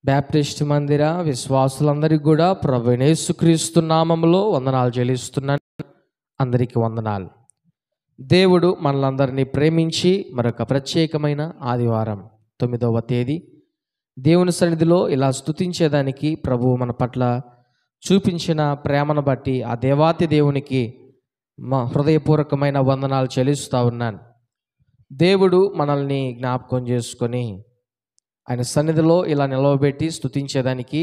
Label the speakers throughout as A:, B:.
A: Baptist మందిర విశ్వాసులందరికీ కూడా ప్రభువైన యేసుక్రీస్తు నామములో వందనాలు చెల్లిస్తున్నాను. అందరికీ వందనాలు. దేవుడు మనలందరినీ ప్రేమించి మరొక ప్రత్యేకమైన ఆదివారం 9వ తేదీ దేవుని సన్నిధిలో ఇలా స్తుతించేదానికి ప్రభువు మన పట్ల చూపించిన ప్రేమను బట్టి ఆ దేవాతి దేవునికి మా హృదయపూర్వకమైన వందనాలు చెల్లిస్తూ ఉన్నాను. దేవుడు మనల్ని జ్ఞాపకం చేసుకొని ఆయన సన్నిధిలో ఇలా నిలవబెట్టి స్తుతించేదానికి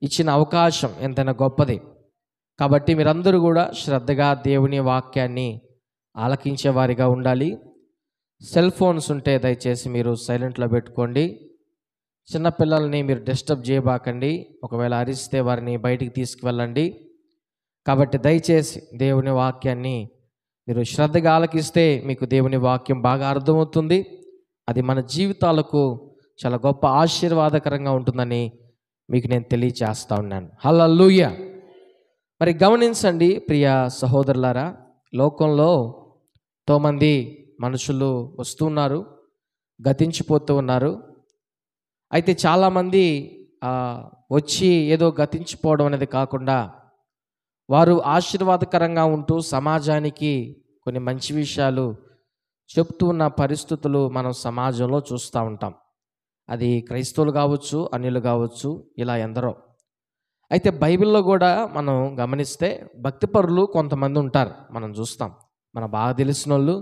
A: ఇచ్చిన అవకాశం ఎంతైనా గొప్పది. కాబట్టి మీరందరూ కూడా శ్రద్ధగా దేవుని వాక్యాన్ని ఆలకించే వారిగా ఉండాలి. సెల్ ఫోన్స్ ఉంటే దయచేసి మీరు సైలెంట్లో పెట్టుకోండి. చిన్నపిల్లల్ని మీరు డిస్టర్బ్ చేయబాకండి. ఒకవేళ అరిస్తే వారిని బయటికి తీసుకువెళ్ళండి. కాబట్టి దయచేసి దేవుని వాక్యాన్ని మీరు శ్రద్ధగా ఆలకిస్తే మీకు దేవుని వాక్యం బాగా అర్థమవుతుంది. అది మన జీవితాలకు చాలా గొప్ప ఆశీర్వాదకరంగా ఉంటుందని మీకు నేను తెలియచేస్తా ఉన్నాను. హల్లెలూయా. మరి గమనించండి ప్రియ సహోదరులారా, లోకంలో ఎంతోమంది మనుషులు వస్తున్నారు, గతించిపోతూ ఉన్నారు. అయితే చాలామంది వచ్చి ఏదో గతించిపోవడం అనేది కాకుండా వారు ఆశీర్వాదకరంగా ఉంటూ సమాజానికి కొన్ని మంచి విషయాలు చెప్తూ ఉన్న పరిస్థితులు మనం సమాజంలో చూస్తూ ఉంటాం. అది క్రైస్తవులు కావచ్చు, అన్యులు కావచ్చు, ఇలా ఎందరో. అయితే బైబిల్లో కూడా మనం గమనిస్తే భక్తిపరులు కొంతమంది ఉంటారు, మనం చూస్తాం. మన బాగా తెలిసిన వాళ్ళు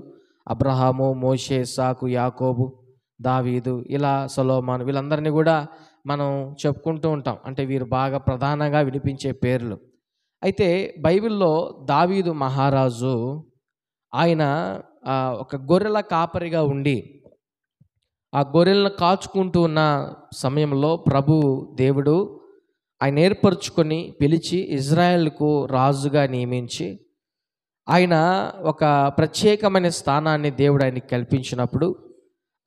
A: అబ్రహాము, మోషే, ఇస్సాకు, యాకోబు, దావీదు, ఇలా సొలొమోను, వీళ్ళందరినీ కూడా మనం చెప్పుకుంటూ ఉంటాం. అంటే వీరు బాగా ప్రధానంగా వినిపించే పేర్లు. అయితే బైబిల్లో దావీదు మహారాజు ఆయన ఒక గొర్రెల కాపరిగా ఉండి ఆ గొర్రెలను కాచుకుంటూ ఉన్న సమయంలో ప్రభు దేవుడు ఆయన ఏర్పరచుకొని పిలిచి ఇజ్రాయెల్కు రాజుగా నియమించి ఆయన ఒక ప్రత్యేకమైన స్థానాన్ని దేవుడు ఆయనకి కల్పించినప్పుడు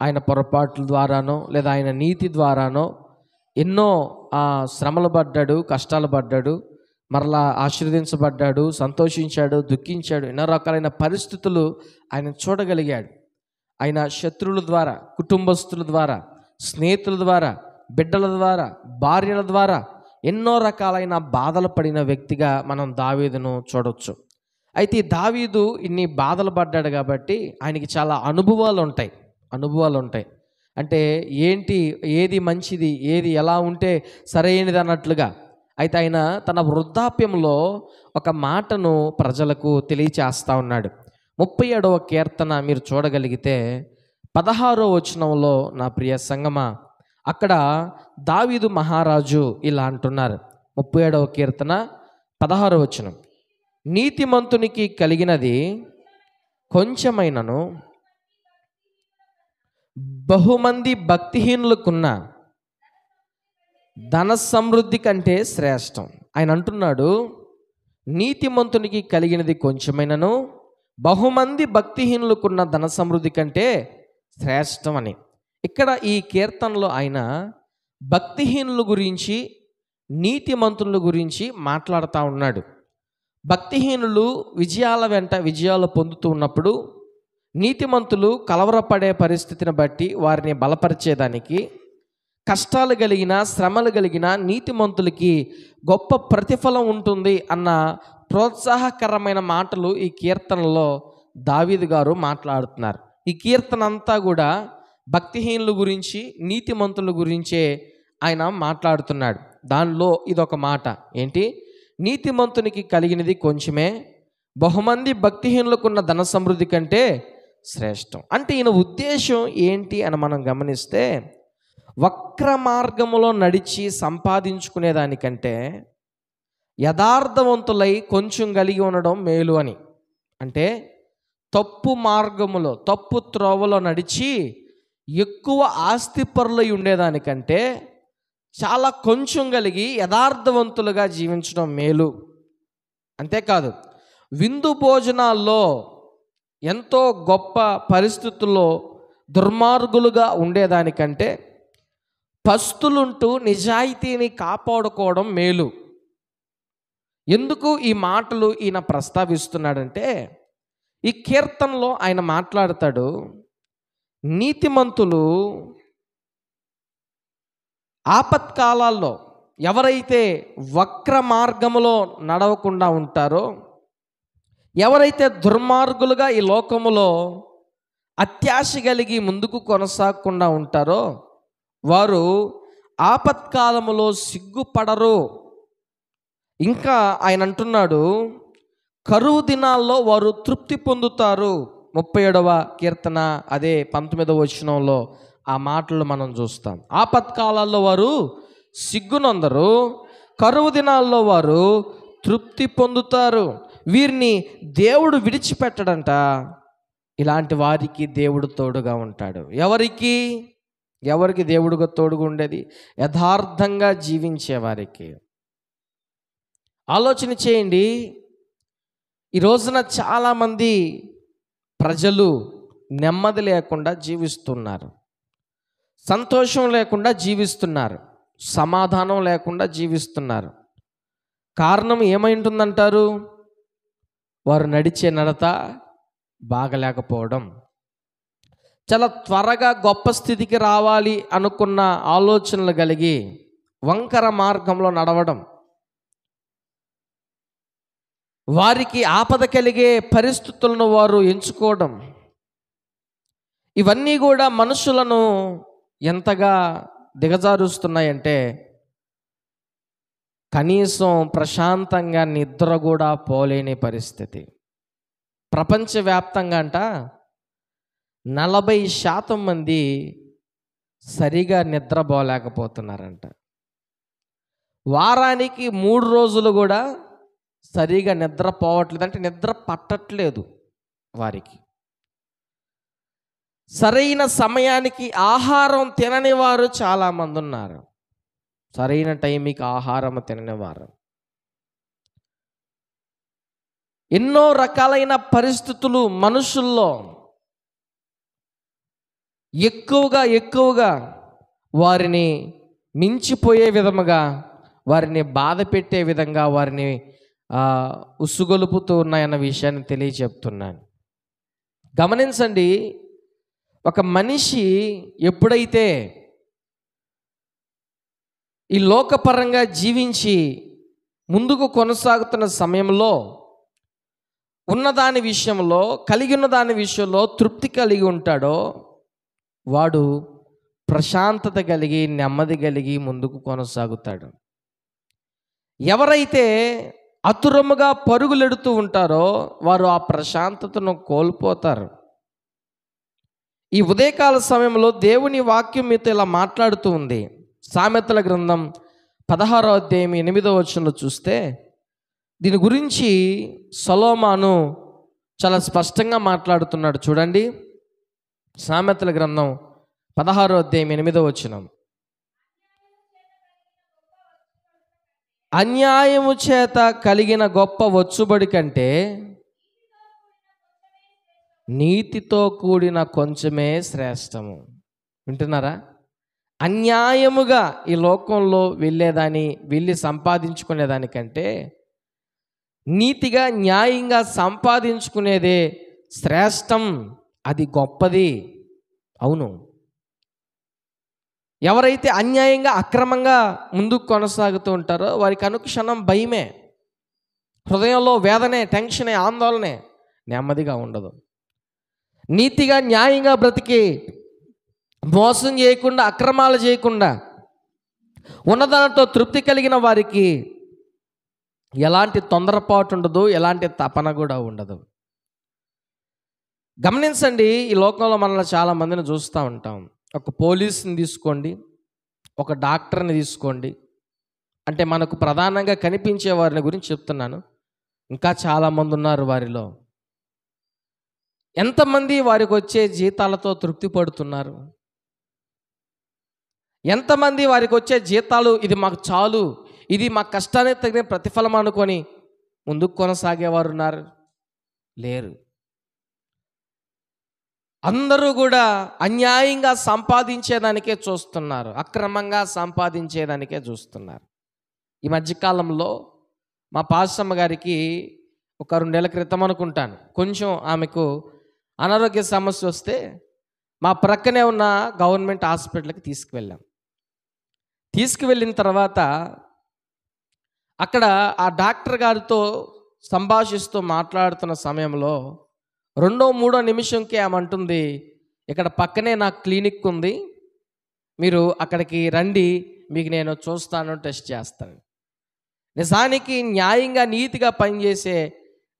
A: ఆయన పొరపాట్ల ద్వారానో లేదా ఆయన నీతి ద్వారానో ఎన్నో శ్రమలు పడ్డాడు, కష్టాలు పడ్డాడు, మరలా ఆశీర్వదించబడ్డాడు, సంతోషించాడు, దుఃఖించాడు. ఎన్నో రకాలైన పరిస్థితులు ఆయన చూడగలిగాడు. ఆయన శత్రువుల ద్వారా, కుటుంబస్తుల ద్వారా, స్నేహితుల ద్వారా, బిడ్డల ద్వారా, భార్యల ద్వారా ఎన్నో రకాలైన బాధలు పడిన వ్యక్తిగా మనం దావీదును చూడవచ్చు. అయితే ఈ దావీదు ఇన్ని బాధలు పడ్డాడు కాబట్టి ఆయనకి చాలా అనుభవాలు ఉంటాయి. అంటే ఏంటి, ఏది మంచిది, ఏది ఎలా ఉంటే సరైనది అన్నట్లుగా. అయితే ఆయన తన వృద్ధాప్యంలో ఒక మాటను ప్రజలకు తెలియచేస్తూ ఉన్నాడు. 37వ కీర్తన మీరు చూడగలిగితే 16వ వచనంలో నా ప్రియ సంగమా, అక్కడ దావీదు మహారాజు ఇలా అంటున్నారు. 37వ కీర్తన 16వ వచనం, నీతిమంతునికి కలిగినది కొంచెమైనను బహుమంది భక్తిహీనులకున్న ధన సమృద్ధి కంటే శ్రేష్టం. ఆయన అంటున్నాడు, నీతిమంతునికి కలిగినది కొంచెమైనను బహుమంది భక్తిహీనులకున్న ధన సమృద్ధి కంటే శ్రేష్టం అని. ఇక్కడ ఈ కీర్తనలో ఆయన భక్తిహీనుల గురించి, నీతిమంతుల గురించి మాట్లాడుతూ ఉన్నాడు. భక్తిహీనులు విజయాల వెంట విజయాలు పొందుతూ ఉన్నప్పుడు, నీతిమంతులు కలవరపడే పరిస్థితిని బట్టి వారిని బలపరిచేదానికి, కష్టాలు కలిగిన, శ్రమలు కలిగిన నీతిమంతులకి గొప్ప ప్రతిఫలం ఉంటుంది అన్న ప్రోత్సాహకరమైన మాటలు ఈ కీర్తనలో దావీదు గారు మాట్లాడుతున్నారు. ఈ కీర్తన అంతా కూడా భక్తిహీనుల గురించి, నీతిమంతుల గురించే ఆయన మాట్లాడుతున్నాడు. దానిలో ఇదొక మాట ఏంటి, నీతిమంతునికి కలిగినది కొంచెమే, బహుమంది భక్తిహీనులకున్న ధన సమృద్ధి కంటే శ్రేష్టం. అంటే ఈయన ఉద్దేశం ఏంటి అని మనం గమనిస్తే, వక్ర మార్గములో నడిచి సంపాదించుకునేదానికంటే యథార్థవంతులై కొంచెం కలిగి ఉండడం మేలు అని. అంటే తప్పు మార్గములో, తప్పు త్రోవలో నడిచి ఎక్కువ ఆస్తిపరులై ఉండేదానికంటే చాలా కొంచెం కలిగి యథార్థవంతులుగా జీవించడం మేలు. అంతేకాదు, విందు భోజనాల్లో ఎంతో గొప్ప పరిస్థితుల్లో దుర్మార్గులుగా ఉండేదానికంటే పస్తులుంటూ నిజాయితీని కాపాడుకోవడం మేలు. ఎందుకు ఈ మాటలు ఈయన ప్రస్తావిస్తున్నాడంటే, ఈ కీర్తనలో ఆయన మాట్లాడతాడు, నీతిమంతులు ఆపత్కాలాల్లో ఎవరైతే వక్ర మార్గములో నడవకుండా ఉంటారో, ఎవరైతే దుర్మార్గులుగా ఈ లోకములో అత్యాశ కలిగి ముందుకు కొనసాగకుండా ఉంటారో, వారు ఆపత్కాలములో సిగ్గుపడరు. ఇంకా ఆయన అంటున్నాడు, కరువు దినాల్లో వారు తృప్తి పొందుతారు. 37వ కీర్తన అదే 19వ వచనంలో ఆ మాటలు మనం చూస్తాం. ఆపత్కాలాల్లో వారు సిగ్గునందరు, కరువు దినాల్లో వారు తృప్తి పొందుతారు. వీరిని దేవుడు విడిచిపెట్టడంట. ఇలాంటి వారికి దేవుడు తోడుగా ఉంటాడు. ఎవరికి దేవుడుగా తోడుగా ఉండేది? యథార్థంగా జీవించే వారికి. ఆలోచన చేయండి. ఈ రోజున చాలామంది ప్రజలు నెమ్మది లేకుండా జీవిస్తున్నారు, సంతోషం లేకుండా జీవిస్తున్నారు, సమాధానం లేకుండా జీవిస్తున్నారు. కారణం ఏమై ఉంటుందంటారు? వారు నడిచే నడత బాగలేకపోవడం. చాలా త్వరగా గొప్ప స్థితికి రావాలి అనుకున్న ఆలోచనలు కలిగి వంకర మార్గంలో నడవడం, వారికి ఆపద కలిగే పరిస్థితులను వారు ఎంచుకోవడం, ఇవన్నీ కూడా మనుషులను ఎంతగా దిగజారుస్తున్నాయంటే కనీసం ప్రశాంతంగా నిద్ర కూడా పోలేని పరిస్థితి. ప్రపంచవ్యాప్తంగా అంట 40% మంది సరిగా నిద్రపోలేకపోతున్నారంట. వారానికి 3 రోజులు కూడా సరిగా నిద్రపోవట్లేదు, అంటే నిద్ర పట్టట్లేదు వారికి. సరైన సమయానికి ఆహారం తినని వారు చాలామంది ఉన్నారు. సరైన టైంకి ఆహారం తినని వారు. ఎన్నో రకాలైన పరిస్థితులు మనుషుల్లో ఎక్కువగా వారిని మించిపోయే విధముగా, వారిని బాధ పెట్టే విధంగా వారిని ఉసుగొలుపుతూ ఉన్నాయన్న విషయాన్ని తెలియచెప్తున్నాను. గమనించండి, ఒక మనిషి ఎప్పుడైతే ఈ లోకపరంగా జీవించి ముందుకు కొనసాగుతున్న సమయంలో ఉన్నదాని విషయంలో, కలిగి ఉన్న దాని విషయంలో తృప్తి కలిగి ఉంటాడో, వాడు ప్రశాంతత కలిగి నెమ్మది కలిగి ముందుకు కొనసాగుతాడు. ఎవరైతే అతురముగా పరుగులెడుతూ ఉంటారో వారు ఆ ప్రశాంతతను కోల్పోతారు. ఈ ఉదయకాల సమయంలో దేవుని వాక్యం మీతో ఇలా మాట్లాడుతూ ఉంది. సామెతల గ్రంథం 16వ అధ్యాయం 8వ వచనంలో చూస్తే దీని గురించి సొలొమోను చాలా స్పష్టంగా మాట్లాడుతున్నాడు. చూడండి, సామెతల గ్రంథం 16వ అధ్యాయం 8వ వచనం. అన్యాయము చేత కలిగిన గొప్ప వచ్చుబడి కంటే నీతితో కూడిన కొంచెమే శ్రేష్టము. వింటున్నారా? అన్యాయముగా ఈ లోకంలో వెళ్ళి సంపాదించుకునేదానికంటే నీతిగా న్యాయంగా సంపాదించుకునేదే శ్రేష్టం, అది గొప్పది. అవును, ఎవరైతే అన్యాయంగా అక్రమంగా ముందుకు కొనసాగుతూ ఉంటారో వారికి అనుక్షణం భయమే, హృదయంలో వేదనే, టెన్షనే, ఆందోళనే, నెమ్మదిగా ఉండదు. నీతిగా న్యాయంగా బ్రతికి మోసం చేయకుండా, అక్రమాలు చేయకుండా ఉన్నదానితో తృప్తి కలిగిన వారికి ఎలాంటి తొందరపాటు ఉండదు, ఎలాంటి తపన కూడా ఉండదు. గమనించండి, ఈ లోకంలో మనల్ని చాలామందిని చూస్తూ ఉంటాం. ఒక పోలీసుని తీసుకోండి, ఒక డాక్టర్ని తీసుకోండి, అంటే మనకు ప్రధానంగా కనిపించే వారిని గురించి చెప్తున్నాను. ఇంకా చాలామంది ఉన్నారు వారిలో. ఎంతమంది వారికి వచ్చే జీతాలతో తృప్తి పడుతున్నారు? ఎంతమంది వారికి వచ్చే జీతాలు ఇది మాకు చాలు, ఇది మా కష్టానికి తగిన ప్రతిఫలం అనుకొని ముందుకు కొనసాగేవారు ఉన్నారు? లేరు. అందరూ కూడా అన్యాయంగా సంపాదించేదానికే చూస్తున్నారు, అక్రమంగా సంపాదించేదానికే చూస్తున్నారు. ఈ మధ్యకాలంలో మా పాస్టమ్మ గారికి ఒక 2 నెలల క్రితం అనుకుంటాను, కొంచెం ఆమెకు అనారోగ్య సమస్య వస్తే మా ప్రక్కనే ఉన్న గవర్నమెంట్ హాస్పిటల్కి తీసుకువెళ్ళాం. తీసుకువెళ్ళిన తర్వాత అక్కడ ఆ డాక్టర్ గారితో సంభాషిస్తూ మాట్లాడుతున్న సమయంలో 2-3 నిమిషంకి ఆమె అంటుంది, ఇక్కడ పక్కనే నా క్లినిక్ ఉంది, మీరు అక్కడికి రండి, మీకు నేను చూస్తాను, టెస్ట్ చేస్తాను. నిజానికి న్యాయంగా నీతిగా పనిచేసే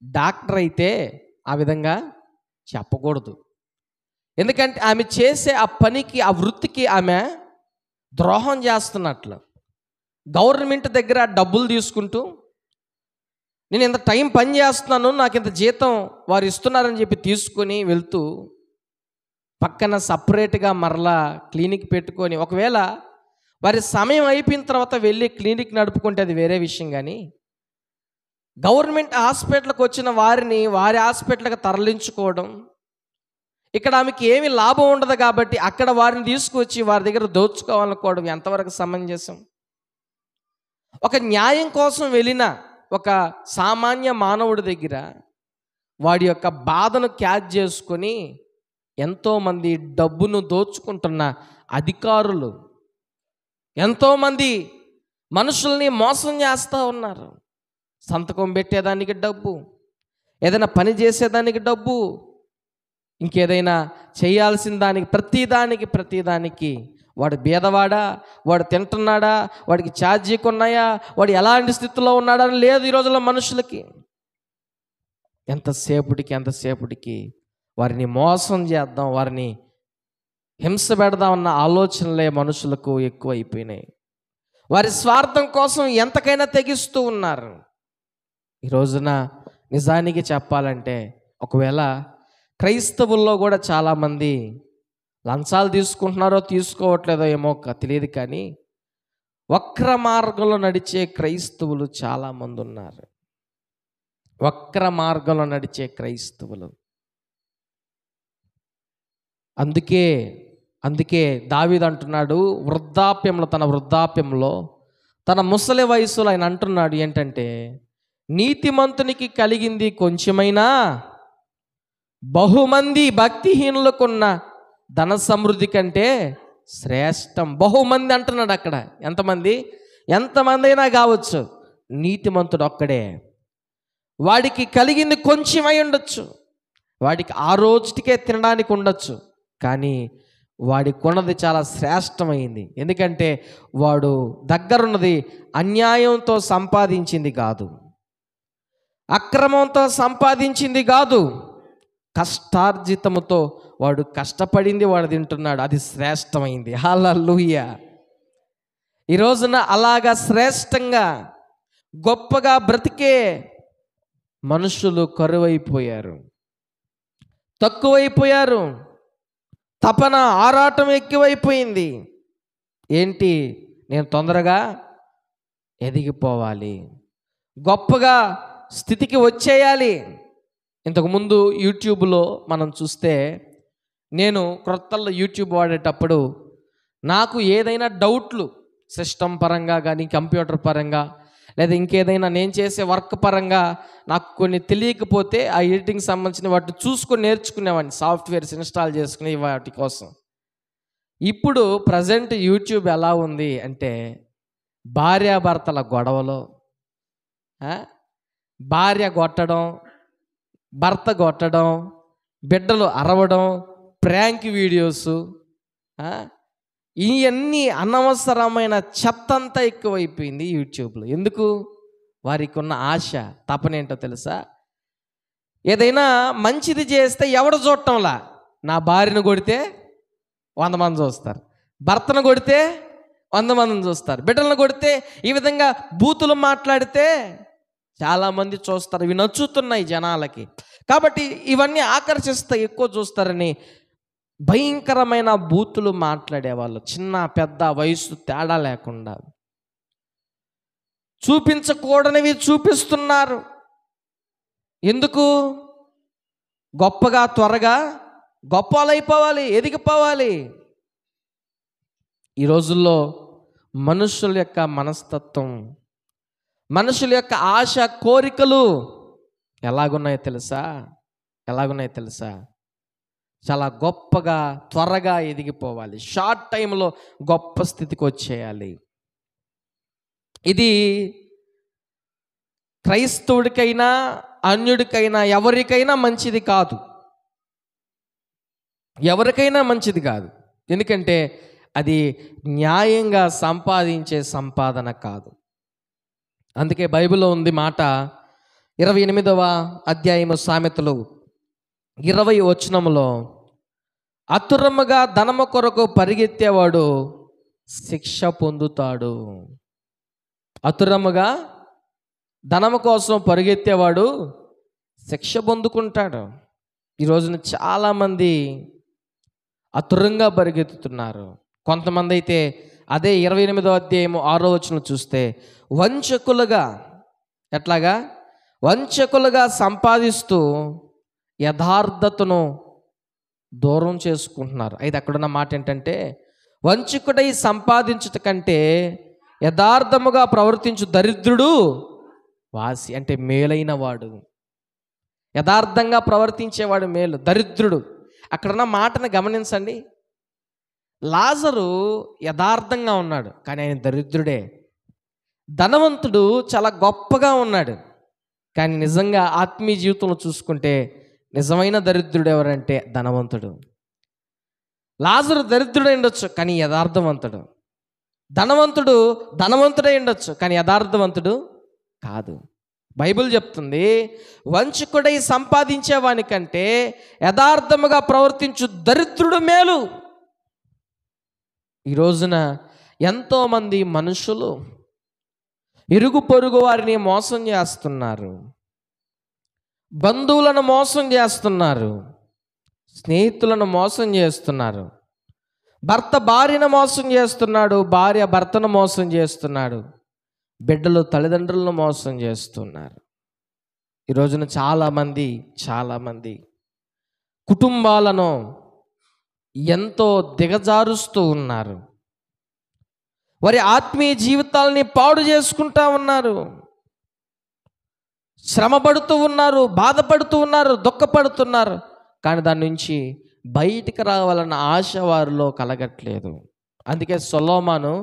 A: డాక్టర్ అయితే ఆ విధంగా చెప్పకూడదు. ఎందుకంటే ఆమె చేసే ఆ పనికి, ఆ వృత్తికి ఆమె ద్రోహం చేస్తున్నట్లు. గవర్నమెంట్ దగ్గర డబ్బులు తీసుకుంటూ, నేను ఇంత టైం పని చేస్తున్నాను, నాకు ఇంత జీతం వారు ఇస్తున్నారని చెప్పి తీసుకొని వెళ్తూ పక్కన సపరేట్గా మరలా క్లినిక్ పెట్టుకొని, ఒకవేళ వారి సమయం అయిపోయిన తర్వాత వెళ్ళి క్లినిక్ నడుపుకుంటే అది వేరే విషయం. కానీ గవర్నమెంట్ హాస్పిటల్కి వచ్చిన వారిని వారి హాస్పిటల్కి తరలించుకోవడం, ఇక్కడ ఆమెకి ఏమి లాభం ఉండదు కాబట్టి అక్కడ వారిని తీసుకొచ్చి వారి దగ్గర దోచుకోవాలనుకోవడం ఎంతవరకు సమంజసం? ఒక న్యాయం కోసం వెళ్ళిన ఒక సామాన్య మానవుడి దగ్గర వాడి యొక్క బాధను క్యాచ్ చేసుకొని ఎంతోమంది డబ్బును దోచుకుంటున్న అధికారులు, ఎంతోమంది మనుషుల్ని మోసం చేస్తూ ఉన్నారు. సంతకం పెట్టేదానికి డబ్బు, ఏదైనా పని చేసేదానికి డబ్బు, ఇంకేదైనా చేయాల్సిన దానికి ప్రతిదానికి వాడు బీదవాడా, వాడు తింటున్నాడా, వాడికి ఛార్జీకి ఉన్నాయా, వాడు ఎలాంటి స్థితిలో ఉన్నాడా అని లేదు ఈ రోజుల్లో మనుషులకి. ఎంతసేపటికి వారిని మోసం చేద్దాం, వారిని హింస పెడదాం అన్న ఆలోచనలే మనుషులకు ఎక్కువ అయిపోయినాయి. వారి స్వార్థం కోసం ఎంతకైనా తెగిస్తూ ఉన్నారు. ఈ రోజున నిజానికి చెప్పాలంటే ఒకవేళ క్రైస్తవుల్లో కూడా చాలామంది లంచాలు తీసుకుంటున్నారో తీసుకోవట్లేదో ఏమో తెలియదు, కానీ వక్ర మార్గంలో నడిచే క్రైస్తవులు చాలామంది ఉన్నారు. వక్ర మార్గంలో నడిచే క్రైస్తవులు. అందుకే దావీదు అంటున్నాడు, తన వృద్ధాప్యంలో తన ముసలి వయసులో ఆయన అంటున్నాడు ఏంటంటే, నీతిమంతునికి కలిగింది కొంచెమైనా బహుమంది భక్తిహీనులకున్న ధన సమృద్ధి కంటే శ్రేష్టం. బహుమంది అంటున్నాడు అక్కడ. ఎంతమంది అయినా కావచ్చు, నీతిమంతుడు ఒక్కడే. వాడికి కలిగింది కొంచెమై ఉండొచ్చు, వాడికి ఆ రోజుటికే తినడానికి ఉండొచ్చు, కానీ వాడి కొన్నది చాలా శ్రేష్టమైంది. ఎందుకంటే వాడు దగ్గరున్నది అన్యాయంతో సంపాదించింది కాదు, అక్రమంతో సంపాదించింది కాదు, కష్టార్జితముతో వాడు కష్టపడింది వాడు తింటున్నాడు, అది శ్రేష్టమైంది. హల్లెలూయా. ఈ రోజున అలాగా శ్రేష్టంగా గొప్పగా బ్రతికే మనుషులు కరువైపోయారు, తక్కువైపోయారు. తపన ఆరాటం ఎక్కువైపోయింది. ఏంటి, నేను తొందరగా ఎదిగిపోవాలి, గొప్పగా స్థితికి వచ్చేయాలి. ఇంతకుముందు యూట్యూబ్లో మనం చూస్తే, నేను క్రొత్తల్లో యూట్యూబ్ వాడేటప్పుడు నాకు ఏదైనా డౌట్లు సిస్టమ్ పరంగా కానీ, కంప్యూటర్ పరంగా, లేదా ఇంకేదైనా నేను చేసే వర్క్ పరంగా నాకు కొన్ని తెలియకపోతే ఆ ఎడిటింగ్ సంబంధించిన వాటిని చూసుకొని నేర్చుకునేవాడిని, సాఫ్ట్వేర్స్ ఇన్స్టాల్ చేసుకునే వాటి కోసం. ఇప్పుడు ప్రజెంట్ యూట్యూబ్ ఎలా ఉంది అంటే, భార్యాభర్తల గొడవలు, భార్య కొట్టడం, భర్త కొట్టడం, బిడ్డలు అరవడం, ప్రాంక్ వీడియోస్, ఇవన్నీ అనవసరమైన చెత్తంతా ఎక్కువైపోయింది యూట్యూబ్లో. ఎందుకు? వారికి ఉన్న ఆశ, తపనేంటో తెలుసా? ఏదైనా మంచిది చేస్తే ఎవడు చూడటంలా, నా భార్యను కొడితే 100 మంది చూస్తారు, భర్తను కొడితే 100 మందిని చూస్తారు, బిడ్డలను కొడితే ఈ విధంగా బూతులు మాట్లాడితే చాలామంది చూస్తారు. ఇవి నచ్చుతున్నాయి జనాలకి, కాబట్టి ఇవన్నీ ఆకర్షిస్తాయి, ఎక్కువ చూస్తారని భయంకరమైన బూతులు మాట్లాడేవాళ్ళు, చిన్న పెద్ద వయసు తేడా లేకుండా చూపించకూడనివి చూపిస్తున్నారు. ఎందుకు? త్వరగా గొప్పలైపోవాలి, ఎదిగిపోవాలి. ఈ రోజుల్లో మనుషుల యొక్క మనస్తత్వం, మనుషుల యొక్క ఆశ, కోరికలు ఎలాగున్నాయో తెలుసా? చాలా గొప్పగా త్వరగా ఎదిగిపోవాలి, షార్ట్ టైంలో గొప్ప స్థితికి వచ్చేయాలి. ఇది క్రైస్తవుడికైనా అన్యుడికైనా ఎవరికైనా మంచిది కాదు, ఎవరికైనా మంచిది కాదు. ఎందుకంటే అది న్యాయంగా సంపాదించే సంపాదన కాదు. అందుకే బైబిల్లో ఉంది మాట, 28వ అధ్యాయము సామెతలు 20 వచనములో, అతురముగా ధనము కొరకు పరిగెత్తేవాడు శిక్ష పొందుతాడు. అతురముగా ధనము కోసం పరిగెత్తేవాడు శిక్ష పొందుకుంటాడు. ఈ రోజున చాలామంది అతురంగా పరిగెత్తుతున్నారు. కొంతమంది అయితే అదే 28వ అధ్యాయము 6వ వచనం చూస్తే వంచకులుగా, ఎట్లాగా వంచకులుగా సంపాదిస్తూ యథార్థతను దూరం చేసుకుంటున్నారు. అయితే అక్కడున్న మాట ఏంటంటే, వంచకుడై సంపాదించుట కంటే యథార్థముగా ప్రవర్తించు దరిద్రుడు వాసి, అంటే మేలైన వాడు. యథార్థంగా ప్రవర్తించేవాడు మేలు, దరిద్రుడు. అక్కడున్న మాటను గమనించండి. లాజరు యథార్థంగా ఉన్నాడు, కానీ ఆయన దరిద్రుడే. ధనవంతుడు చాలా గొప్పగా ఉన్నాడు, కానీ నిజంగా ఆత్మీయ జీవితంలో చూసుకుంటే నిజమైన దరిద్రుడు ఎవరంటే ధనవంతుడు. లాజరు దరిద్రుడై ఉండొచ్చు, కానీ యథార్థవంతుడు. ధనవంతుడు ధనవంతుడై ఉండొచ్చు, కానీ యథార్థవంతుడు కాదు. బైబిల్ చెప్తుంది, వంచకుడై సంపాదించేవాని కంటే యథార్థముగా ప్రవర్తించు దరిద్రుడు మేలు. ఈ రోజున ఎంతోమంది మనుషులు ఇరుగు పొరుగు వారిని మోసం చేస్తున్నారు, బంధువులను మోసం చేస్తున్నారు, స్నేహితులను మోసం చేస్తున్నారు, భర్త భార్యను మోసం చేస్తున్నాడు, భార్య భర్తను మోసం చేస్తున్నాడు, బిడ్డలు తల్లిదండ్రులను మోసం చేస్తున్నారు. ఈ రోజున చాలామంది కుటుంబాలను ఎంతో దిగజారుస్తూ ఉన్నారు. వారి ఆత్మీయ జీవితాలని పాడు చేసుకుంటా ఉన్నారు, శ్రమపడుతూ ఉన్నారు, బాధపడుతూ ఉన్నారు, దుఃఖపడుతున్నారు. కానీ దాని నుంచి బయటికి రావాలన్న ఆశ వారిలో కలగట్లేదు. అందుకే సొలొమోను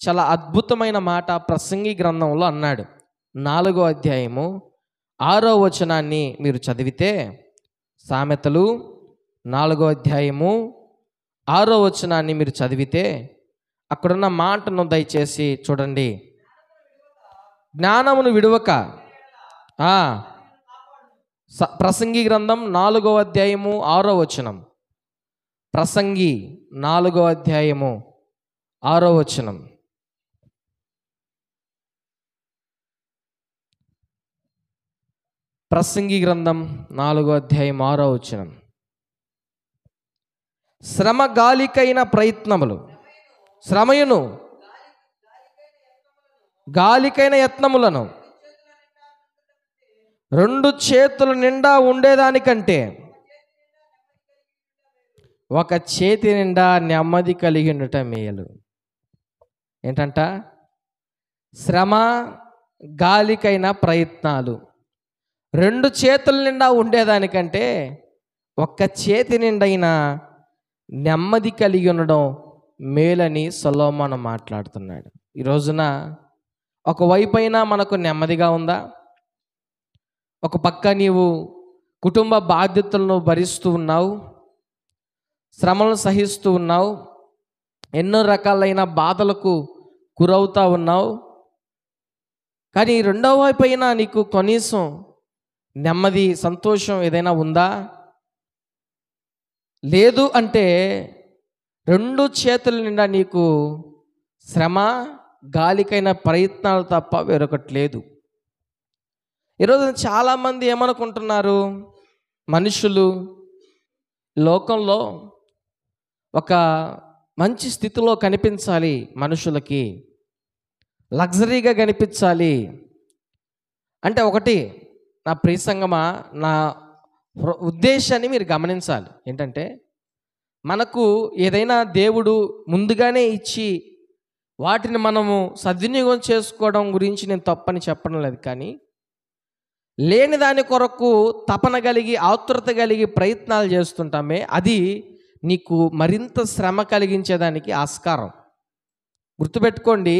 A: చాలా అద్భుతమైన మాట ప్రసంగి గ్రంథంలో అన్నాడు. 4వ అధ్యాయము 6వ వచనాన్ని మీరు చదివితే, సామెతలు 4వ అధ్యాయము 6వ వచనాన్ని మీరు చదివితే అక్కడున్న మాటను దయచేసి చూడండి. జ్ఞానమును విడువక, ప్రసంగి గ్రంథం 4వ అధ్యాయము 6వ వచనం, ప్రసంగి 4వ అధ్యాయము 6వ వచనం. ప్రసంగి గ్రంథం 4వ అధ్యాయం 6వ వచనం. శ్రమ గాలికైన ప్రయత్నములు, శ్రమయును గాలికైన యత్నములను 2 చేతుల నిండా ఉండేదానికంటే 1 చేతి నిండా నెమ్మది కలిగి ఉండట మేలు. ఏంటంట? శ్రమ, గాలికైన ప్రయత్నాలు 2 చేతుల నిండా ఉండేదానికంటే 1 చేతి నిండైనా నెమ్మది కలిగి ఉండడం మేలని సొలొమోను మాట్లాడుతున్నాడు. ఈ రోజున ఒకవైపైనా మనకు నెమ్మదిగా ఉందా? ఒక పక్క నీవు కుటుంబ బాధ్యతలను భరిస్తూ ఉన్నావు, శ్రమలను సహిస్తూ ఉన్నావు, ఎన్నో రకాలైన బాధలకు గురవుతూ ఉన్నావు. కానీ రెండవ వైపైనా నీకు కనీసం నెమ్మది, సంతోషం ఏదైనా ఉందా? లేదు అంటే 2 చేతుల నిండా నీకు శ్రమ, గాలికైన ప్రయత్నాలు తప్ప వేరొకటి లేదు. ఈరోజు చాలామంది ఏమనుకుంటున్నారు, మనుషులు లోకంలో ఒక మంచి స్థితిలో కనిపించాలి, మనుషులకి లగ్జరీగా కనిపించాలి అంటే, ఒకటి నా ప్రియ సంగమా, నా ఉద్దేశాన్ని మీరు గమనించాలి. ఏంటంటే, మనకు ఏదైనా దేవుడు ముందుగానే ఇచ్చి వాటిని మనము సద్వినియోగం చేసుకోవడం గురించి నేను తప్పని చెప్పడం లేదు. కానీ లేని దాని కొరకు తపన కలిగి, ఆతురత కలిగి ప్రయత్నాలు చేస్తుంటామే, అది నీకు మరింత శ్రమ కలిగించేదానికి ఆస్కారం. గుర్తుపెట్టుకోండి,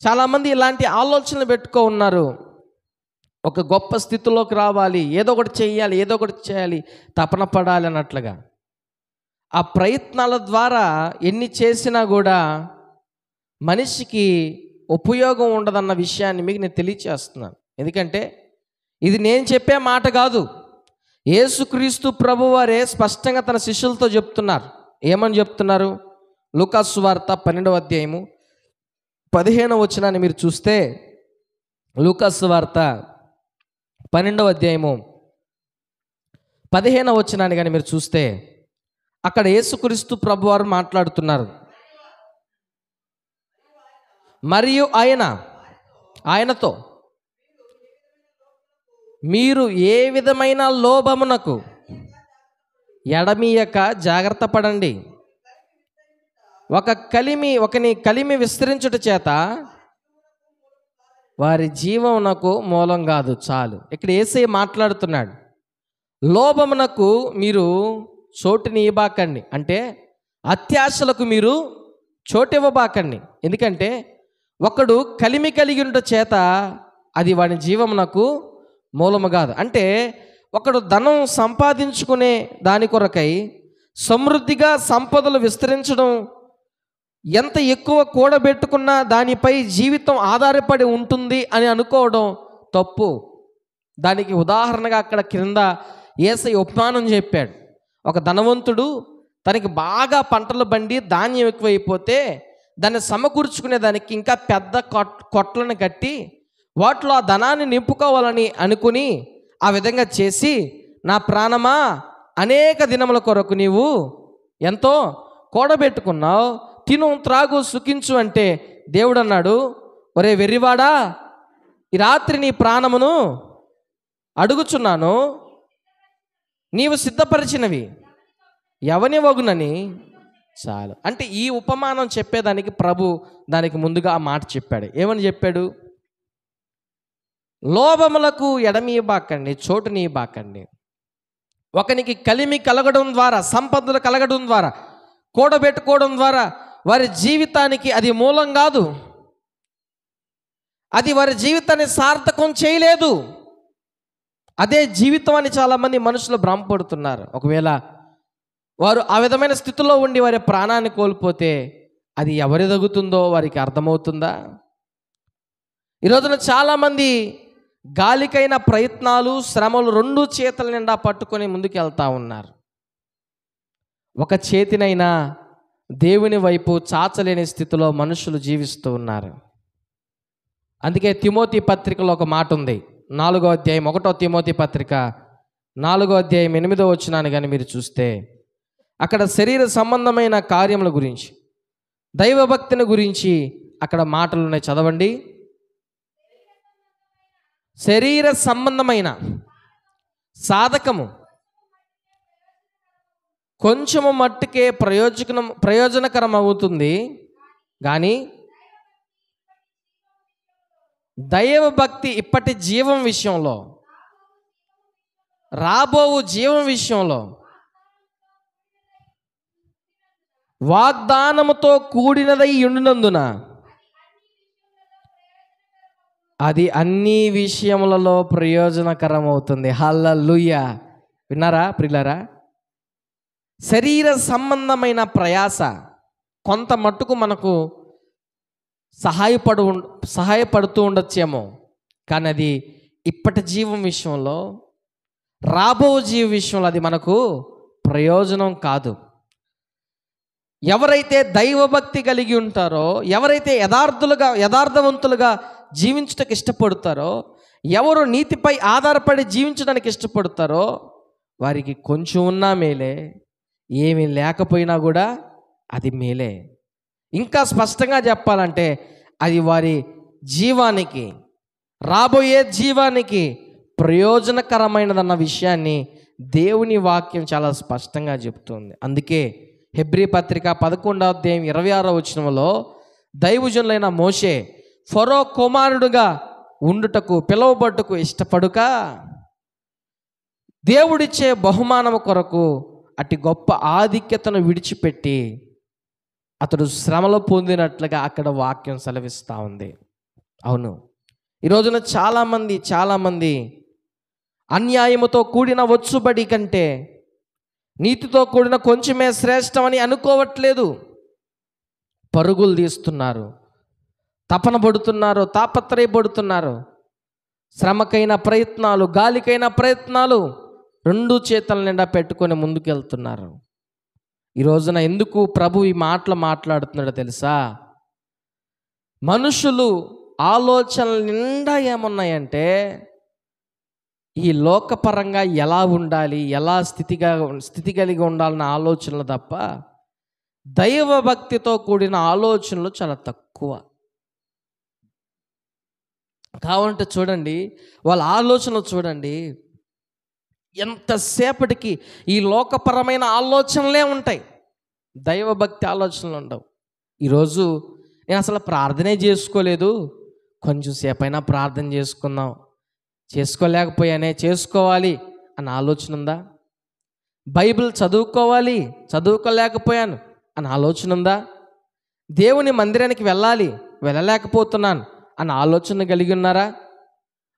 A: చాలామంది ఇలాంటి ఆలోచనలు పెట్టుకో ఉన్నారు. ఒక గొప్ప స్థితిలోకి రావాలి, ఏదో ఒకటి చేయాలి, ఏదో ఒకటి చేయాలి, తపన పడాలి అన్నట్లుగా. ఆ ప్రయత్నాల ద్వారా ఎన్ని చేసినా కూడా మనిషికి ఉపయోగం ఉండదన్న విషయాన్ని మీకు నేను తెలియచేస్తున్నాను. ఎందుకంటే ఇది నేను చెప్పే మాట కాదు, యేసుక్రీస్తు ప్రభువారే స్పష్టంగా తన శిష్యులతో చెప్తున్నారు. ఏమని చెప్తున్నారు? లూకా సువార్త 12వ అధ్యాయము 15వ వచనాన్ని మీరు చూస్తే, లూకా సువార్త 12వ అధ్యాయము 15వ వచనాన్ని కానీ మీరు చూస్తే, అక్కడ యేసుక్రీస్తు ప్రభువారు మాట్లాడుతున్నారు. మరియు ఆయనతో మీరు ఏ విధమైన లోభమునకు ఎడమీయక జాగ్రత్త పడండి. ఒకని కలిమి విస్తరించుట చేత వారి జీవమునకు మూలం కాదు. చాలు. ఇక్కడ యేసయ్య మాట్లాడుతున్నాడు, లోభమునకు మీరు చోటుని ఇవ్వబాకండి, అంటే అత్యాశలకు మీరు చోటు ఇవ్వబాకండి. ఎందుకంటే ఒకడు కలిమి కలిగి ఉంట చేత అది వాడి జీవమునకు మూలము కాదు. అంటే ఒకడు ధనం సంపాదించుకునే దాని కొరకై సమృద్ధిగా సంపదలు విస్తరించడం, ఎంత ఎక్కువ కూడబెట్టుకున్నా దానిపై జీవితం ఆధారపడి ఉంటుంది అని అనుకోవడం తప్పు. దానికి ఉదాహరణగా అక్కడ క్రింద యేసయ్య ఉపమానం చెప్పాడు. ఒక ధనవంతుడు తనకి బాగా పంటలు బండి ధాన్యం ఎక్కువైపోతే దాన్ని సమకూర్చుకునే దానికి ఇంకా పెద్ద కొట్లను కట్టి వాటిలో ఆ ధనాన్ని నింపుకోవాలని అనుకుని ఆ విధంగా చేసి, నా ప్రాణమా అనేక దినముల కొరకు నీవు ఎంతో కూడబెట్టుకున్నావు, తిను త్రాగు సుఖించు అంటే దేవుడు అన్నాడు, ఒరే వెర్రివాడా, ఈ రాత్రి నీ ప్రాణమును అడుగుచున్నాను, నీవు సిద్ధపరిచినవి ఎవని వగునని. చాలు. అంటే ఈ ఉపమానం చెప్పేదానికి ప్రభు దానికి ముందుగా ఆ మాట చెప్పాడు. ఏమని చెప్పాడు? లోభములకు ఎడమీయబాకండి, చోటునీయబాకండి. ఒకనికి కలిమి కలగడం ద్వారా, సంపదలు కలగడం ద్వారా, కూడబెట్టుకోవడం ద్వారా వారి జీవితానికి అది మూలం కాదు. అది వారి జీవితాన్ని సార్థకం చేయలేదు. అదే జీవితం అని చాలామంది మనుషులు భ్రమపడుతున్నారు. ఒకవేళ వారు ఆ విధమైన స్థితిలో ఉండి వారి ప్రాణాన్ని కోల్పోతే అది ఎవరి తగ్గుతుందో వారికి అర్థమవుతుందా? ఈ రోజున చాలామంది గాలికైన ప్రయత్నాలు, శ్రమలు రెండు చేతుల నిండా పట్టుకొని ముందుకు వెళ్తూ ఉన్నారు. ఒక చేతినైనా దేవుని వైపు చాచలేని స్థితిలో మనుషులు జీవిస్తూ ఉన్నారు. అందుకే తిమోతి పత్రికలో ఒక మాట ఉంది, 4వ అధ్యాయం 1వ తిమోతి పత్రిక 4వ అధ్యాయం 8వ వచనాన్ని కానీ మీరు చూస్తే, అక్కడ శరీర సంబంధమైన కార్యముల గురించి, దైవభక్తిని గురించి అక్కడ మాటలు ఉన్నాయి. చదవండి. శరీర సంబంధమైన సాధకము కొంచెము మట్టుకే ప్రయోజనకరం అవుతుంది, కానీ దైవభక్తి ఇప్పటి జీవం విషయంలో, రాబోవు జీవం విషయంలో వాగ్దానముతో కూడినదై ఉండినందున అది అన్ని విషయములలో ప్రయోజనకరం అవుతుంది. హల్లెలూయా. విన్నారా ప్రియులారా? శరీర సంబంధమైన ప్రయాస కొంత మట్టుకు మనకు సహాయపడుతూ ఉండొచ్చేమో, కానీ అది ఇప్పటి జీవం విషయంలో, రాబో జీవ విషయంలో అది మనకు ప్రయోజనం కాదు. ఎవరైతే దైవభక్తి కలిగి ఉంటారో, ఎవరైతే యథార్థవంతులుగా జీవించడానికి ఇష్టపడతారో, ఎవరు నీతిపై ఆధారపడి జీవించడానికి ఇష్టపడతారో వారికి కొంచెం ఉన్నా మేలే, ఏమీ లేకపోయినా కూడా అది మేలే. ఇంకా స్పష్టంగా చెప్పాలంటే అది వారి జీవానికి, రాబోయే జీవానికి ప్రయోజనకరమైనదన్న విషయాన్ని దేవుని వాక్యం చాలా స్పష్టంగా చెప్తుంది. అందుకే హెబ్రీ పత్రిక 11వ అధ్యాయం 26వ వచనంలో దైవజనులైన మోషే ఫరో కుమారుడుగా ఉండుటకు పిలువబట్టుకు ఇష్టపడుక దేవుడిచ్చే బహుమానము కొరకు అట్టి గొప్ప ఆధిక్యతను విడిచిపెట్టి అతడు శ్రమలో పొందినట్లుగా అక్కడ వాక్యం సెలవిస్తూ ఉంది. అవును, ఈ రోజున చాలామంది అన్యాయముతో కూడిన వచ్చుబడి కంటే నీతితో కూడిన కొంచెమే శ్రేష్టమని అనుకోవట్లేదు. పరుగులు తీస్తున్నారు, తపన పడుతున్నారు, తాపత్రయపడుతున్నారు. శ్రమకైన ప్రయత్నాలు, గాలికైన ప్రయత్నాలు రెండు చేతుల నిండా పెట్టుకొని ముందుకెళ్తున్నారు. ఈ రోజున ఎందుకు ప్రభు ఈ మాటలు మాట్లాడుతున్నాడో తెలుసా? మనుషులు ఆలోచనల నిండా ఏమున్నాయంటే ఈ లోకపరంగా ఎలా ఉండాలి, ఎలా స్థితి కలిగి ఉండాలన్న ఆలోచనలు తప్ప దైవ భక్తితో కూడిన ఆలోచనలు చాలా తక్కువ. కావాలంటే చూడండి, వాళ్ళ ఆలోచనలు చూడండి, ఎంతసేపటికి ఈ లోకపరమైన ఆలోచనలే ఉంటాయి, దైవభక్తి ఆలోచనలు ఉండవు. ఈరోజు నేను అసలు ప్రార్థనే చేసుకోలేదు, కొంచెం సేపైనా ప్రార్థన చేసుకుందాం, చేసుకోలేకపోయానే, చేసుకోవాలి అన్న ఆలోచన ఉందా? బైబిల్ చదువుకోలేకపోయాను అన్న ఆలోచన ఉందా? దేవుని మందిరానికి వెళ్ళలేకపోతున్నాను అన్న ఆలోచన కలిగి ఉన్నారా?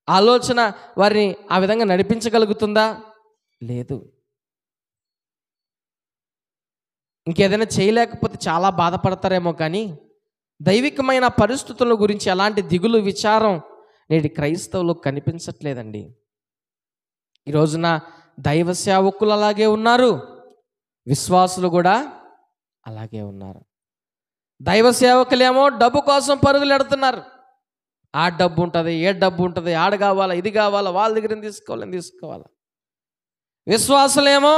A: ఆలోచన వారిని ఆ విధంగా నడిపించగలుగుతుందా? లేదు. ఇంకేదైనా చేయలేకపోతే చాలా బాధపడతారేమో, కానీ దైవికమైన పరిస్థితుల గురించి ఎలాంటి దిగులు, విచారం నేటి క్రైస్తవులు కనిపించట్లేదండి. ఈ రోజున దైవ సేవకులు అలాగే ఉన్నారు, విశ్వాసులు కూడా అలాగే ఉన్నారు. దైవ సేవకులేమో డబ్బు కోసం పరుగులు ఎడుతున్నారు. ఆ డబ్బు ఉంటుంది, ఏ డబ్బు ఉంటుంది, ఆడ కావాలా, ఇది కావాలా, వాళ్ళ దగ్గర తీసుకోవాలా. విశ్వాసులేమో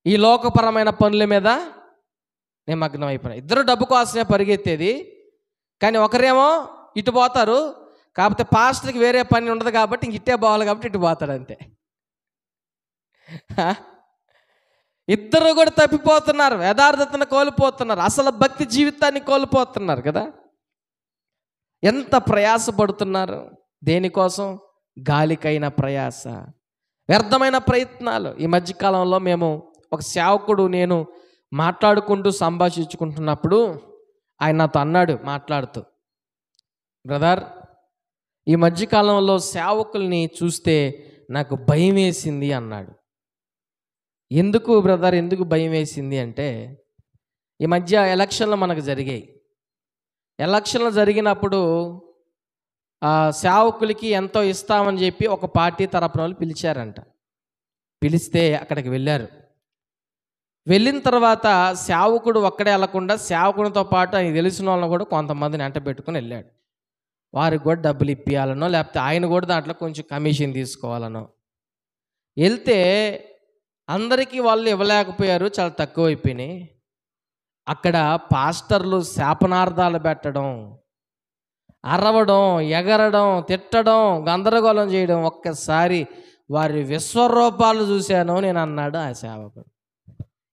A: ఈ లోకపరమైన పనుల మీద నిమగ్నం అయిపోయినారు. ఇద్దరు డబ్బు కోసమే పరిగెత్తేది, కానీ ఒకరేమో ఇటు పోతారు, కాకపోతే పాస్టర్కి వేరే పని ఉండదు కాబట్టి ఇంక ఇట్టే పోవాలి కాబట్టి ఇటు పోతాడు అంతే. ఇద్దరు కూడా తప్పిపోతున్నారు, యథార్థతను కోల్పోతున్నారు, అసలు భక్తి జీవితాన్ని కోల్పోతున్నారు కదా. ఎంత ప్రయాసపడుతున్నారు దేనికోసం? గాలికైన ప్రయాస, వ్యర్థమైన ప్రయత్నాలు. ఈ మధ్యకాలంలో మేము ఒక సేవకుడు నేను మాట్లాడుకుంటూ సంభాషించుకుంటున్నప్పుడు ఆయన నాతో అన్నాడు మాట్లాడుతూ, బ్రదర్, ఈ మధ్యకాలంలో సేవకుల్ని చూస్తే నాకు భయం వేసింది అన్నాడు. ఎందుకు బ్రదర్, ఎందుకు భయం వేసింది అంటే, ఈ మధ్య ఎలక్షన్లు మనకు జరిగాయి. ఎలక్షన్లు జరిగినప్పుడు సేవకులకి ఎంతో ఇస్తామని చెప్పి ఒక పార్టీ తరపున వాళ్ళు పిలిచారంట. పిలిస్తే అక్కడికి వెళ్ళిన తర్వాత సేవకుడు ఒక్కడే వెళ్ళకుండా సేవకుడితో పాటు ఆయన తెలిసిన వాళ్ళని కూడా కొంతమందిని వెంట పెట్టుకుని వెళ్ళాడు. వారికి కూడా డబ్బులు ఇప్పియాలనో, లేకపోతే ఆయన కూడా దాంట్లో కొంచెం కమిషన్ తీసుకోవాలనో వెళ్తే అందరికీ వాళ్ళు ఇవ్వలేకపోయారు, చాలా తక్కువ అయిపోయినాయి. అక్కడ పాస్టర్లు శాపనార్థాలు పెట్టడం, అరవడం, ఎగరడం, తిట్టడం, గందరగోళం చేయడం, ఒక్కసారి వారి విశ్వరూపాలు చూశాను నేను అన్నాడు ఆ సేవకుడు.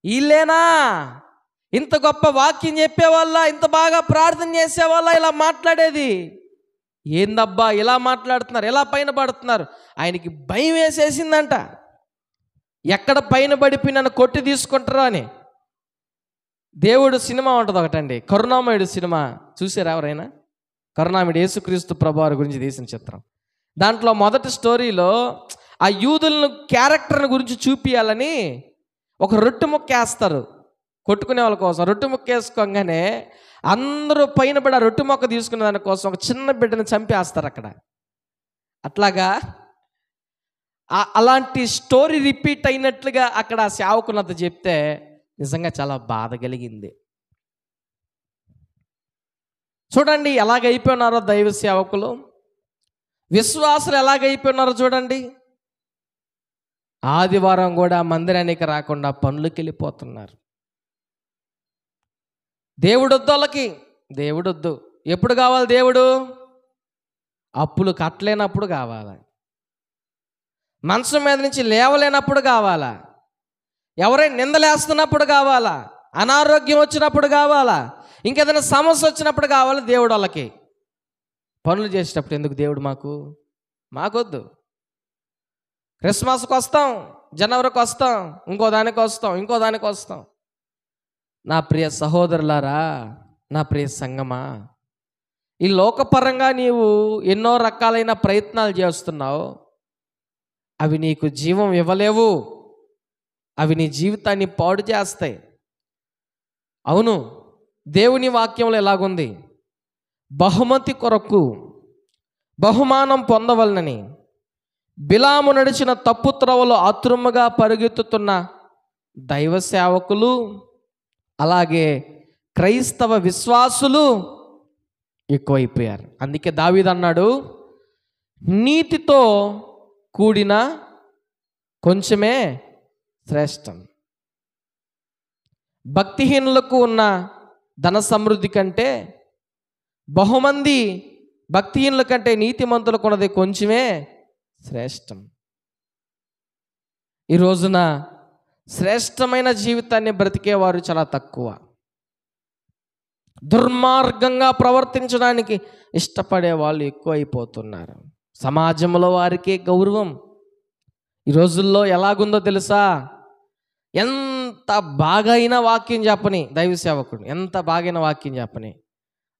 A: వీళ్ళేనా ఇంత గొప్ప వాక్యం చెప్పేవాళ్ళ, ఇంత బాగా ప్రార్థన చేసేవాళ్ళ ఇలా మాట్లాడేది? ఏందబ్బా ఇలా మాట్లాడుతున్నారు, ఎలా పైన పడుతున్నారు? ఆయనకి భయం వేసేసిందంట, ఎక్కడ పైన పడిపోయి నన్ను కొట్టి తీసుకుంటారో అని. దేవుడు సినిమా ఉంటుంది ఒకటండి, కరుణామయుడు సినిమా చూసారా ఎవరైనా? కరుణామయుడు యేసుక్రీస్తు ప్రభువారి గురించి తీసిన చిత్రం. దాంట్లో మొదటి స్టోరీలో ఆ యూదులను క్యారెక్టర్ని గురించి చూపించాలని ఒక రొట్టె ముక్క వేస్తారు కొట్టుకునే వాళ్ళ కోసం. రొట్టె ముక్క వేసుకోగానే అందరూ పైన పడి ఆ రొట్టె ముక్క తీసుకునే దానికోసం ఒక చిన్న బిడ్డని చంపేస్తారు అక్కడ. అట్లాగా అలాంటి స్టోరీ రిపీట్ అయినట్లుగా అక్కడ సేవకులంతా చెప్తే నిజంగా చాలా బాధ కలిగింది. చూడండి ఎలాగైపోయినారో దైవ సేవకులు, విశ్వాసులు ఎలాగైపోయినారో చూడండి. ఆదివారం కూడా మందిరానికి రాకుండా పనులకు వెళ్ళిపోతున్నారు. దేవుడొద్దు వాళ్ళకి, దేవుడొద్దు. ఎప్పుడు కావాలి దేవుడు? అప్పులు కట్టలేనప్పుడు కావాలి, మనసు మీద నుంచి లేవలేనప్పుడు కావాలా, ఎవరైనా నిందలేస్తున్నప్పుడు కావాలా, అనారోగ్యం వచ్చినప్పుడు కావాలా, ఇంకేదైనా సమస్య వచ్చినప్పుడు కావాలి దేవుడు వాళ్ళకి. పనులు చేసేటప్పుడు ఎందుకు దేవుడు మాకొద్దు. క్రిస్మస్కి వస్తాం, జనవరికి వస్తాం, ఇంకో దానికి వస్తాం. నా ప్రియ సహోదరులారా, నా ప్రియ సంగమా, ఈ లోకపరంగా నీవు ఎన్నో రకాలైన ప్రయత్నాలు చేస్తున్నావు, అవి నీకు జీవం ఇవ్వలేవు, అవి నీ జీవితాన్ని పాడు చేస్తాయి. అవును, దేవుని వాక్యంలో ఎలాగుంది, బహుమతి కొరకు బహుమానం పొందవలనని బిలాము నడిచిన తప్పు త్రోవలో ఆతురముగా పరుగెత్తుతున్న దైవ సేవకులు, అలాగే క్రైస్తవ విశ్వాసులు ఎక్కువైపోయారు. అందుకే దావీదు అన్నాడు, నీతితో కూడిన కొంచెమే శ్రేష్టం. భక్తిహీనులకు ఉన్న ధన సమృద్ధి కంటే, బహుమంది భక్తిహీనుల కంటే నీతిమంతులకు ఉన్నది కొంచెమే శ్రేష్టం. ఈ రోజున శ్రేష్టమైన జీవితాన్ని బ్రతికేవారు చాలా తక్కువ. దుర్మార్గంగా ప్రవర్తించడానికి ఇష్టపడే వాళ్ళు ఎక్కువ అయిపోతున్నారు. సమాజంలో వారికే గౌరవం. ఈ రోజుల్లో ఎలాగుందో తెలుసా, ఎంత బాగైన వాక్యం చెప్పని దైవ సేవకుడు, ఎంత బాగైన వాక్యం చెప్పని,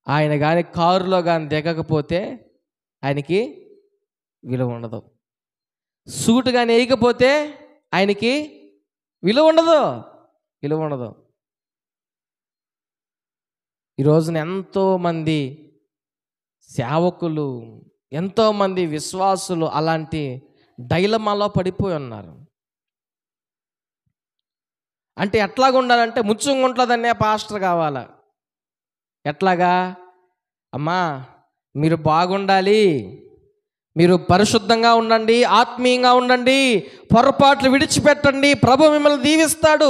A: ఆయన కానీ కారులో కానీ దిగకపోతే ఆయనకి విలువ ఉండదు. సూటు కానీ వేయకపోతే ఆయనకి విలువ ఉండదు. ఈ రోజున ఎంతోమంది సేవకులు, ఎంతోమంది విశ్వాసులు అలాంటి డైలమాలో పడిపోయి ఉన్నారు. అంటే ఎట్లాగా ఉండాలంటే, ముచ్చుంగుంట్లదన్నే పాస్టర్ కావాలా. ఎట్లాగా? అమ్మా మీరు బాగుండాలి, మీరు పరిశుద్ధంగా ఉండండి, ఆత్మీయంగా ఉండండి, పొరపాట్లు విడిచిపెట్టండి, ప్రభు మిమ్మల్ని దీవిస్తాడు.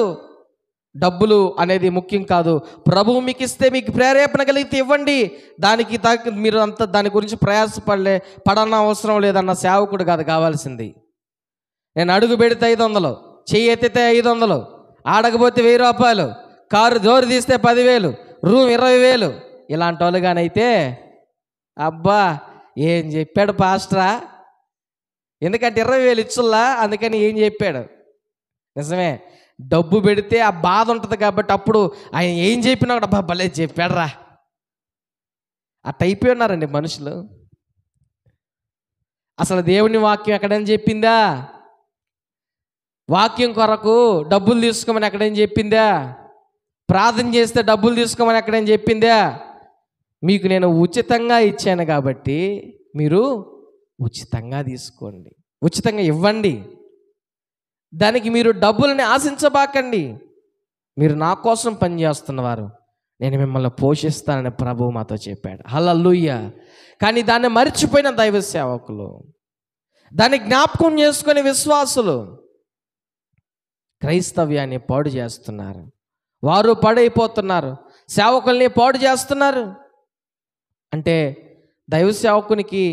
A: డబ్బులు అనేది ముఖ్యం కాదు, ప్రభువు మీకు ఇస్తే మీకు ప్రేరేపణ కలిగితే ఇవ్వండి, దానికి మీరు అంత దాని గురించి పడన అవసరం లేదన్న సేవకుడు కాదు కావాల్సింది. నేను అడుగు పెడితే 500, చెయ్యి ఎత్తితే 500, ఆడకపోతే 1000 రూపాయలు, కారు జోరు తీస్తే 10,000, రూమ్ 20,000, ఇలాంటి వాళ్ళు కానైతే అబ్బా ఏం చెప్పాడు పాస్టరా, ఎందుకంటే 20,000 ఇచ్చుల్లా, అందుకని ఏం చెప్పాడు. నిజమే, డబ్బు పెడితే ఆ బాధ ఉంటుంది కాబట్టి అప్పుడు ఆయన ఏం చెప్పినా కూడా అబ్బా భలే చెప్పాడరా, అట్ట అయిపోయి ఉన్నారండి మనుషులు. అసలు దేవుని వాక్యం ఎక్కడని చెప్పిందా? వాక్యం కొరకు డబ్బులు తీసుకోమని ఎక్కడేం చెప్పిందా? ప్రార్థన చేస్తే డబ్బులు తీసుకోమని ఎక్కడేం చెప్పిందా? మీకు నేను ఉచితంగా ఇచ్చాను కాబట్టి మీరు ఉచితంగా తీసుకోండి, ఉచితంగా ఇవ్వండి, దానికి మీరు డబ్బులని ఆశించబాకండి. మీరు నా కోసం పనిచేస్తున్నవారు, నేను మిమ్మల్ని పోషిస్తానని ప్రభువు మాతో చెప్పాడు. హల్లెలూయా. కానీ దాన్ని మర్చిపోయిన దైవ సేవకులు, దాన్ని జ్ఞాపకం చేసుకునే విశ్వాసులు క్రైస్తవ్యాన్ని పాడు చేస్తున్నారు. వారు పాడైపోతున్నారు, సేవకుల్ని పాడు చేస్తున్నారు. అంటే దైవ సేవకునికి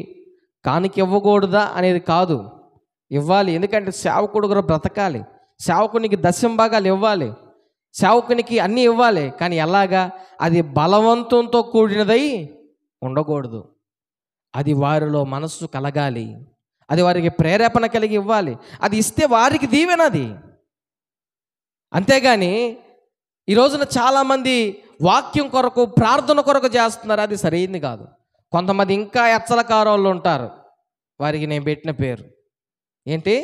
A: కానుక ఇవ్వకూడదా అనేది కాదు, ఇవ్వాలి. ఎందుకంటే సేవకుడు కూడా బ్రతకాలి, సేవకునికి దశంభాగాలు ఇవ్వాలి, సేవకునికి అన్నీ ఇవ్వాలి. కానీ ఎలాగా? అది బలవంతంతో కూడినదై ఉండకూడదు. అది వారిలో మనస్సు కలగాలి, అది వారికి ప్రేరేపణ కలిగి ఇవ్వాలి. అది ఇస్తే వారికి దీవెనది. అంతేగాని ఈ రోజున చాలామంది వాక్యం కొరకు ప్రార్థన కొరకు చేస్తున్నారు, అది సరైంది కాదు. కొంతమంది ఇంకా ఎచ్చలకారోళ్ళు ఉంటారు, వారికి నేను పెట్టిన పేరు ఏంటి,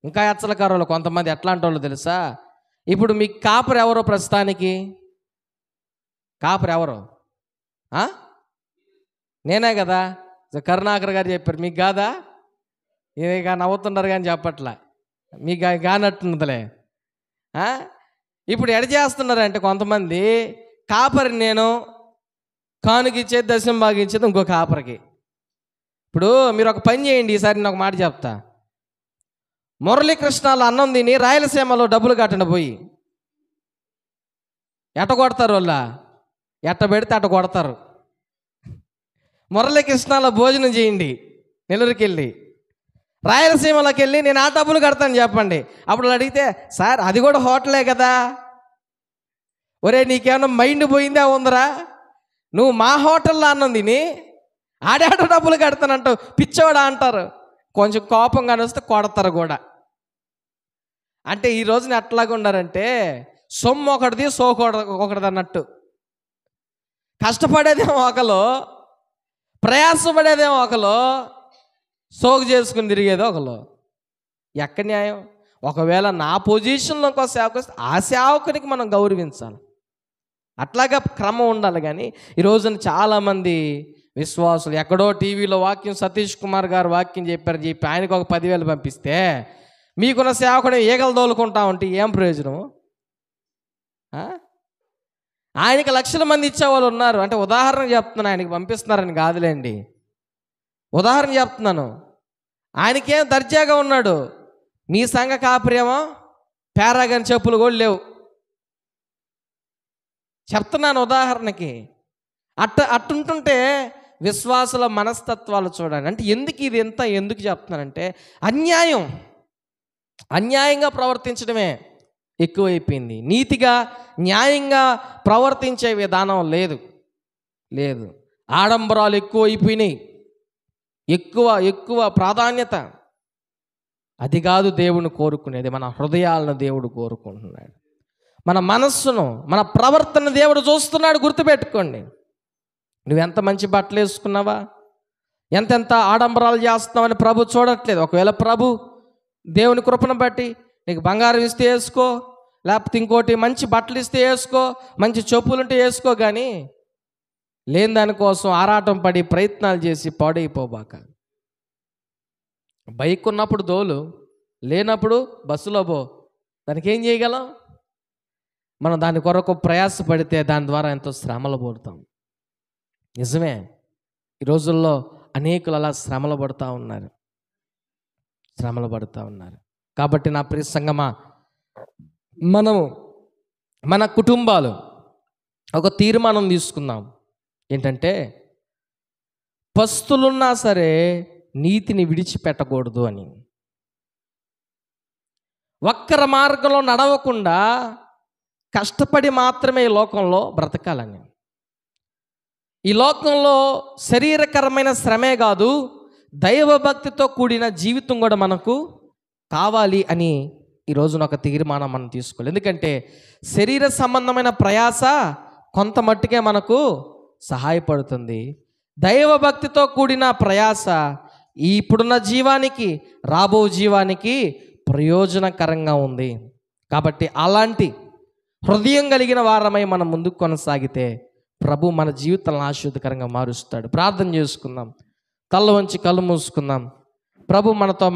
A: ఇంకా ఎచ్చలకారోళ్ళు. కొంతమంది ఎట్లాంటి వాళ్ళు తెలుసా? ఇప్పుడు మీకు కాపరు ఎవరో ప్రస్తుతానికి? కాపరు ఎవరు? నేనే కదా, కరుణాకర్ గారు చెప్పారు, మీకు కాదా? ఇక నవ్వుతున్నారు కానీ చెప్పట్లా, మీకు కానట్టున్నదిలే. ఇప్పుడు ఎడ చేస్తున్నారంటే కొంతమంది, కాపరి నేను కానుకిచ్చేది దశం భాగించేది ఇంకో కాపరికి. ఇప్పుడు మీరు ఒక పని చేయండి, ఈసారి నేను ఒక మాట చెప్తా. మురళీకృష్ణాలు అన్నం తిని రాయలసీమలో డబ్బులు కట్టండి పోయి. ఎట్ట కొడతారు వాళ్ళ? ఎట్ట పెడితే అట్ట కొడతారు. మురళీకృష్ణాలో భోజనం చేయండి నెల్లూరుకి వెళ్ళి, రాయలసీమలోకి వెళ్ళి నేను ఆ డబ్బులు కడతాను చెప్పండి. అప్పుడు అడిగితే, సార్ అది కూడా హోటలే కదా, ఒరే నీకేమన్నా మైండ్ పోయిందా ఉందరా, నువ్వు మా హోటల్లో అన్నం తిని ఆడాడ డబ్బులు కడతానంటావు, పిచ్చోడా అంటారు. కొంచెం కోపంగా వస్తే కొడతారు కూడా. అంటే ఈ రోజున ఎట్లాగా ఉన్నారంటే, సొమ్ము ఒకటిది సోకొకటిది అన్నట్టు. కష్టపడేదేమో ఒకరు, ప్రయాసపడేదేమో ఒకరు, సోగు చేసుకుని తిరిగేది ఒకరు. ఎక్కడ న్యాయం? ఒకవేళ నా పొజిషన్లో ఇంకో సేవకు వస్తే ఆ సేవకునికి మనం గౌరవించాలి, అట్లాగా క్రమం ఉండాలి. కానీ ఈ రోజున చాలామంది విశ్వాసులు ఎక్కడో టీవీలో వాక్యం, సతీష్ కుమార్ గారు వాక్యం చెప్పి ఆయనకు ఒక 10,000 పంపిస్తే మీకున్న సేవకుడు ఈగలు తోలుకుంటా ఉంటే ఏం ప్రయోజనం? ఆయనకి లక్షల మంది ఇచ్చేవాళ్ళు ఉన్నారు. అంటే ఉదాహరణ చెప్తున్నాను, ఆయనకి పంపిస్తున్నారని కాదులేండి, ఉదాహరణ చెప్తున్నాను. ఆయనకేం దర్జాగా ఉన్నాడు, మీ సంఘ కాపురేమో పేరాగని చెప్పులు కూడా లేవు. చెప్తున్నాను ఉదాహరణకి. అట్టుంటుంటే విశ్వాసుల మనస్తత్వాలు చూడండి. అంటే ఎందుకు చెప్తున్నానంటే అన్యాయంగా ప్రవర్తించడమే ఎక్కువైపోయింది. నీతిగా న్యాయంగా ప్రవర్తించే విధానం లేదు. ఆడంబరాలు ఎక్కువైపోయినాయి, ఎక్కువ ప్రాధాన్యత. అది కాదు దేవుని కోరుకునేది. మన హృదయాలను దేవుడు కోరుకుంటున్నాడు, మన మనస్సును, మన ప్రవర్తన దేవుడు చూస్తున్నాడు. గుర్తుపెట్టుకోండి. నువ్వెంత మంచి బట్టలు వేసుకున్నావా, ఎంతెంత ఆడంబరాలు చేస్తున్నావని ప్రభు చూడట్లేదు. ఒకవేళ ప్రభు దేవుని కృపను బట్టి నీకు బంగారం ఇస్తే వేసుకో, లేకపోతే ఇంకోటి మంచి బట్టలు ఇస్తే వేసుకో, మంచి చెప్పులుంటే వేసుకో, కానీ లేని దానికోసం ఆరాటం పడి ప్రయత్నాలు చేసి పాడైపోబాక. బైక్ ఉన్నప్పుడు దోలు, లేనప్పుడు బస్సులో పో. దానికి ఏం చేయగలం? మనం దాని కొరకు ప్రయాసపడితే దాని ద్వారా ఎంతో శ్రమలు పడతాం. నిజమే, ఈ రోజుల్లో అనేకులు అలా శ్రమలు పడుతూ ఉన్నారు. కాబట్టి నా ప్రియ సంగమా, మనము మన కుటుంబాలు ఒక తీర్మానం తీసుకుందాం. ఏంటంటే పస్తులున్నా సరే నీతిని విడిచిపెట్టకూడదు అని. వక్ర మార్గంలో నడవకుండా కష్టపడి మాత్రమే ఈ లోకంలో బ్రతకాలని. ఈ లోకంలో శరీరకరమైన శ్రమే కాదు, దైవభక్తితో కూడిన జీవితం కూడా మనకు కావాలి అని ఈ రోజున ఒక తీర్మానం మనం తీసుకోవాలి. ఎందుకంటే శరీర సంబంధమైన ప్రయాస కొంత మట్టుకే మనకు సహాయపడుతుంది. దైవభక్తితో కూడిన ప్రయాస ఇప్పుడున్న జీవానికి, రాబో జీవానికి ప్రయోజనకరంగా ఉంది. కాబట్టి అలాంటి హృదయం కలిగిన వారమై మనం ముందుకు కొనసాగితే ప్రభు మన జీవితాలను ఆశీర్వాదకరంగా మారుస్తాడు. ప్రార్థన చేసుకుందాం, తల వంచి కళ్ళు మూసుకుందాం. ప్రభు మనతో